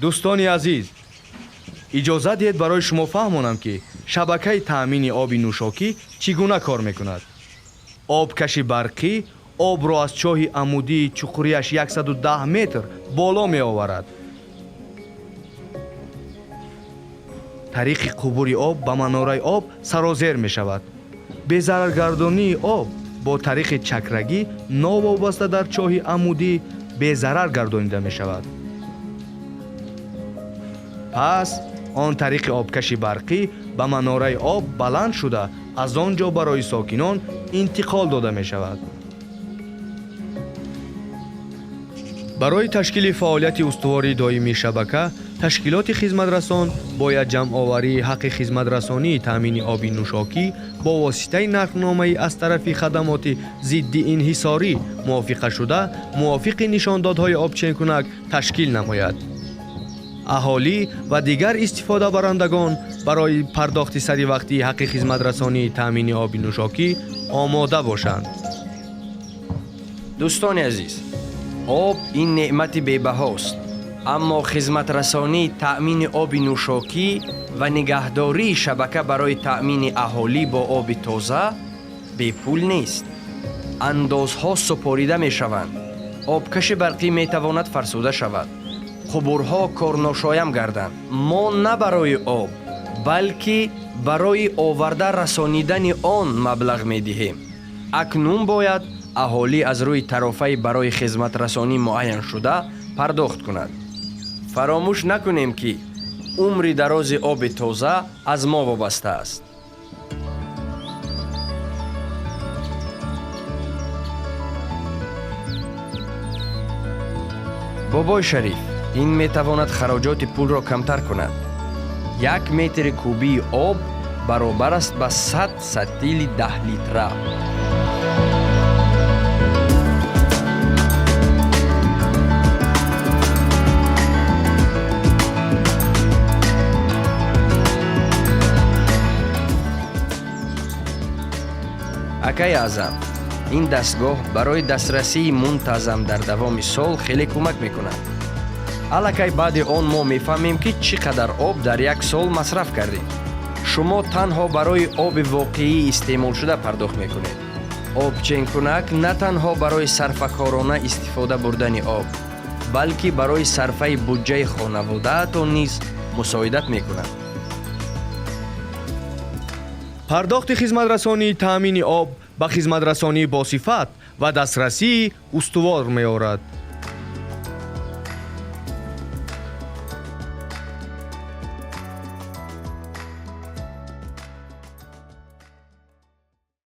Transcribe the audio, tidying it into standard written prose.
дӯстони азиз, иҷозат диҳед барои шумо фаҳмонам, ки шабакаи таъмини оби нӯшокӣ чӣ гуна кор мекунад. Обкаши барқӣ обро аз чоҳи амудии чуқурияш 110 метр боло меоварад. тариқи қубури об ба манораи об сарозер мешавад. безараргардонии об бо тариқи чакрагӣ новобаста дар чоҳи амудӣ безарар гардонида мешавад. пас он тариқи обкаши барқӣ ба манораи об баланд шуда аз он ҷо барои сокинон интиқол дода мешавад. барои ташкили фаъолияти устувории доимии шабака, ташкилоти хизматрасон бояд ҷамъоварии ҳаққи хизматрасонии таъмини оби нӯшокӣ бо воситаи нархномаи аз тарафи хадамоти зидди инҳисорӣ мувофиқашуда мувофиқи нишондодҳои обченкунак ташкил намояд. аҳолӣ ва дигар истифодабарандагон барои пардохти саривақтии ҳаққи хизматрасонии таъмини оби нӯшокӣ омода бошанд. дӯстони азиз, об ин неъмати бебаҳост, аммо хизматрасонии таъмини оби нӯшокӣ ва нигаҳдории шабака барои таъмини аҳолӣ бо оби тоза бепул нест. андозҳо супорида мешаванд, обкаши барқӣ метавонад фарсуда шавад, қубурҳо корношоям гарданд. мо на барои об, балки барои оварда расонидани он маблағ медиҳем. акнун бояд аҳолӣ аз рӯи тарофаи барои хизматрасонӣ муайян шуда пардохт кунад. фаромӯш накунем, ки умри дарози оби тоза аз мо вобаста аст. бобои шариф, ин метавонад хароҷоти пулро камтар кунад. 1 метри кубии об баробар аст ба 100 сатили 10 литра. акаи аъзам, ин дастгоҳ барои дастрасии мунтазам дар давоми сол хеле кӯмак мекунад. аллакай баъди он мо мефаҳмем, ки чӣ қадар об дар як сол масраф кардем. шумо танҳо барои оби воқеӣ истеъмолшуда пардохт мекунед. обченкунак на танҳо барои сарфакорона истифода бурдани об, балки барои сарфаи буҷаи хонаводаатон низ мусоидат мекунад. пардохти хизматрасонии таъмини об ба хизматрасонии босифат ва дастрасии устувор меорад.